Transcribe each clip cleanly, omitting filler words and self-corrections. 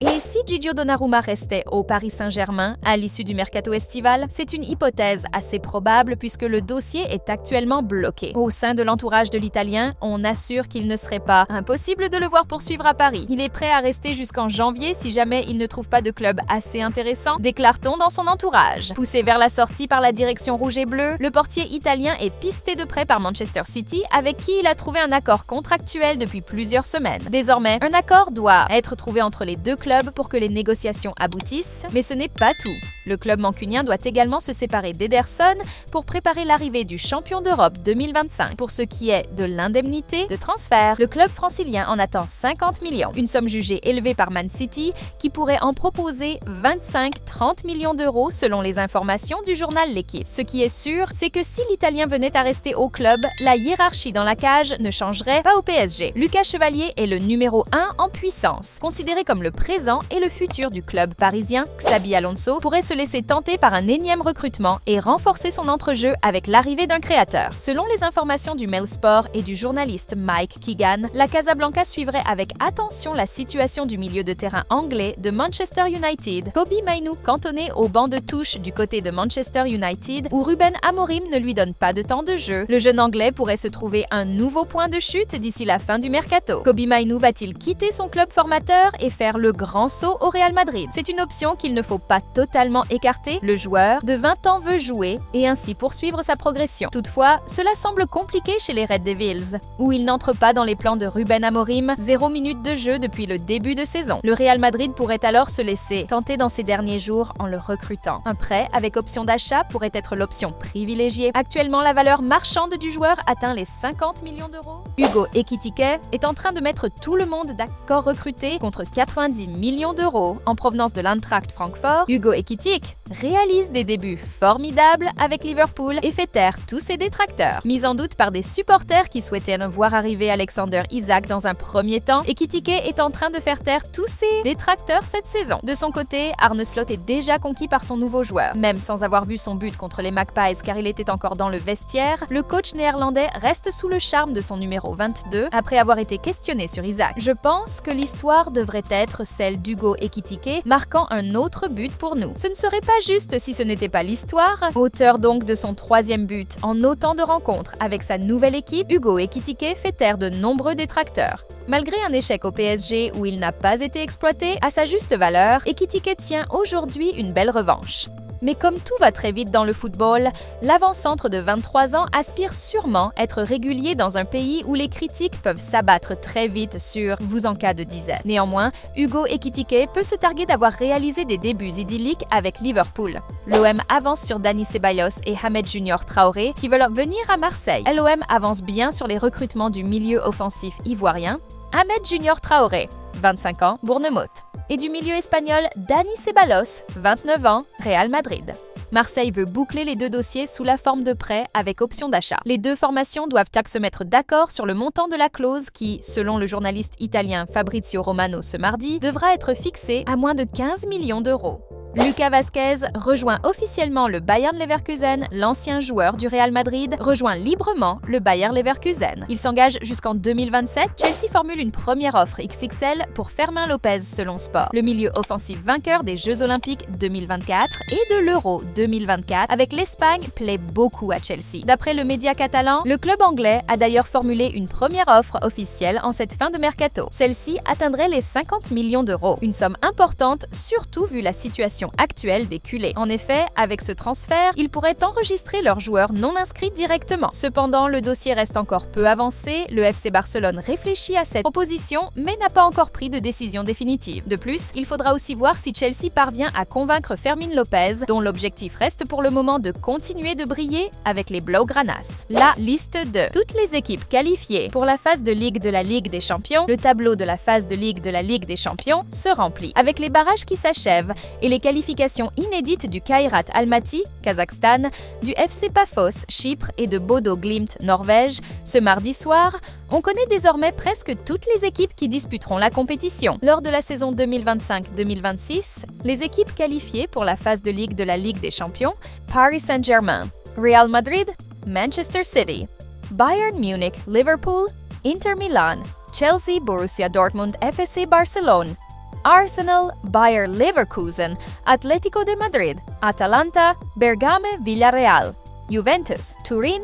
Et si Gigio Donnarumma restait au Paris Saint-Germain à l'issue du mercato estival? C'est une hypothèse assez probable puisque le dossier est actuellement bloqué. Au sein de l'entourage de l'Italien, on assure qu'il ne serait pas impossible de le voir poursuivre à Paris. Il est prêt à rester jusqu'en janvier si jamais il ne trouve pas de club assez intéressant, déclare-t-on dans son entourage. Poussé vers la sortie par la direction rouge et bleue, le portier italien est pisté de près par Manchester City avec qui il a trouvé un accord contractuel depuis plusieurs semaines. Désormais, un accord doit être trouvé entre les deux clubs pour que les négociations aboutissent, mais ce n'est pas tout. Le club mancunien doit également se séparer d'Ederson pour préparer l'arrivée du champion d'Europe 2025. Pour ce qui est de l'indemnité de transfert, le club francilien en attend 50 millions, une somme jugée élevée par Man City qui pourrait en proposer 25-30 millions d'euros selon les informations du journal L'Équipe. Ce qui est sûr, c'est que si l'Italien venait à rester au club, la hiérarchie dans la cage ne changerait pas au PSG. Lucas Chevalier est le numéro 1 en puissance. Considéré comme le présent et le futur du club parisien, Xabi Alonso pourrait se laisser tenter par un énième recrutement et renforcer son entrejeu avec l'arrivée d'un créateur. Selon les informations du Mail Sport et du journaliste Mike Keegan, la Casablanca suivrait avec attention la situation du milieu de terrain anglais de Manchester United. Kobbie Mainoo cantonné au banc de touche du côté de Manchester United où Ruben Amorim ne lui donne pas de temps de jeu. Le jeune anglais pourrait se trouver un nouveau point de chute d'ici la fin du mercato. Kobbie Mainoo va-t-il quitter son club formateur et faire le grand saut au Real Madrid? C'est une option qu'il ne faut pas totalement écarter. Le joueur de 20 ans veut jouer et ainsi poursuivre sa progression. Toutefois, cela semble compliqué chez les Red Devils, où il n'entre pas dans les plans de Ruben Amorim, 0 minutes de jeu depuis le début de saison. Le Real Madrid pourrait alors se laisser tenter dans ces derniers jours en le recrutant. Un prêt avec option d'achat pourrait être l'option privilégiée. Actuellement, la valeur marchande du joueur atteint les 50 millions d'euros. Hugo Ekitike est en train de mettre tout le monde d'accord recruté contre 90 millions d'euros en provenance de l'Eintracht Francfort. Hugo Ekitike réalise des débuts formidables avec Liverpool et fait taire tous ses détracteurs. Mis en doute par des supporters qui souhaitaient voir arriver Alexander Isak dans un premier temps, Ekitike est en train de faire taire tous ses détracteurs cette saison. De son côté, Arne Slot est déjà conquis par son nouveau joueur. Même sans avoir vu son but contre les Magpies car il était encore dans le vestiaire, le coach néerlandais reste sous le charme de son numéro 22 après avoir été questionné sur Isak. Je pense que l'histoire devrait être celle d'Hugo Ekitike marquant un autre but pour nous. Ce ne serait pas juste si ce n'était pas l'histoire. Auteur donc de son 3e but en autant de rencontres avec sa nouvelle équipe, Hugo Ekitike fait taire de nombreux détracteurs. Malgré un échec au PSG où il n'a pas été exploité à sa juste valeur, Ekitike tient aujourd'hui une belle revanche. Mais comme tout va très vite dans le football, l'avant-centre de 23 ans aspire sûrement être régulier dans un pays où les critiques peuvent s'abattre très vite sur vous en cas de dizaines. Néanmoins, Hugo Ekitike peut se targuer d'avoir réalisé des débuts idylliques avec Liverpool. L'OM avance sur Dani Ceballos et Hamed Junior Traoré qui veulent venir à Marseille. L'OM avance bien sur les recrutements du milieu offensif ivoirien, Hamed Junior Traoré, 25 ans, Bournemouth, et du milieu espagnol Dani Ceballos, 29 ans, Real Madrid. Marseille veut boucler les deux dossiers sous la forme de prêt avec option d'achat. Les deux formations doivent se mettre d'accord sur le montant de la clause qui, selon le journaliste italien Fabrizio Romano ce mardi, devra être fixée à moins de 15 millions d'euros. Lucas Vazquez rejoint officiellement le Bayer Leverkusen. L'ancien joueur du Real Madrid rejoint librement le Bayer Leverkusen. Il s'engage jusqu'en 2027. Chelsea formule une première offre XXL pour Fermin Lopez selon Sport. Le milieu offensif vainqueur des Jeux Olympiques 2024 et de l'Euro 2024 avec l'Espagne plaît beaucoup à Chelsea. D'après le média catalan, le club anglais a d'ailleurs formulé une première offre officielle en cette fin de mercato. Celle-ci atteindrait les 50 millions d'euros. Une somme importante, surtout vu la situation actuelle des culés. En effet, avec ce transfert, ils pourraient enregistrer leurs joueurs non inscrits directement. Cependant, le dossier reste encore peu avancé. Le FC Barcelone réfléchit à cette proposition, mais n'a pas encore pris de décision définitive. De plus, il faudra aussi voir si Chelsea parvient à convaincre Fermin Lopez, dont l'objectif reste pour le moment de continuer de briller avec les Blaugranas. La liste de toutes les équipes qualifiées pour la phase de Ligue de la Ligue des Champions, le tableau de la phase de Ligue de la Ligue des Champions se remplit. Avec les barrages qui s'achèvent et les qualifications inédites du Kairat Almaty, Kazakhstan, du FC Paphos, Chypre et de Bodo Glimt, Norvège, ce mardi soir, on connaît désormais presque toutes les équipes qui disputeront la compétition. Lors de la saison 2025-2026, les équipes qualifiées pour la phase de Ligue de la Ligue des Champions, Paris Saint-Germain, Real Madrid, Manchester City, Bayern Munich, Liverpool, Inter Milan, Chelsea, Borussia Dortmund, FC Barcelone, Arsenal, Bayer Leverkusen, Atlético de Madrid, Atalanta, Bergame Villarreal, Juventus Turin,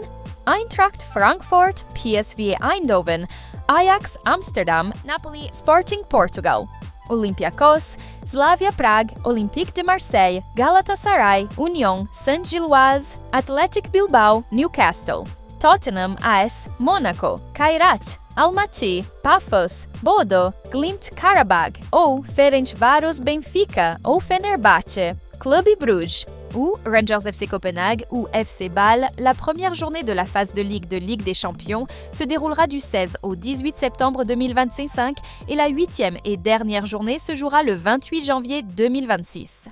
Eintracht Frankfurt, PSV Eindhoven, Ajax Amsterdam, Napoli Sporting Portugal, Olympiakos, Slavia Prague, Olympique de Marseille, Galatasaray, Union Saint-Gilloise, Athletic Bilbao, Newcastle, Tottenham AS, Monaco, Kairat, Almaty, Pafos, Bodo, Glimt Karabag, ou Ferencváros Benfica, ou Fenerbahçe, Club Bruges, ou Rangers FC Copenhague ou FC Bâle. La première journée de la phase de Ligue des Champions se déroulera du 16 au 18 septembre 2025 et la 8e et dernière journée se jouera le 28 janvier 2026.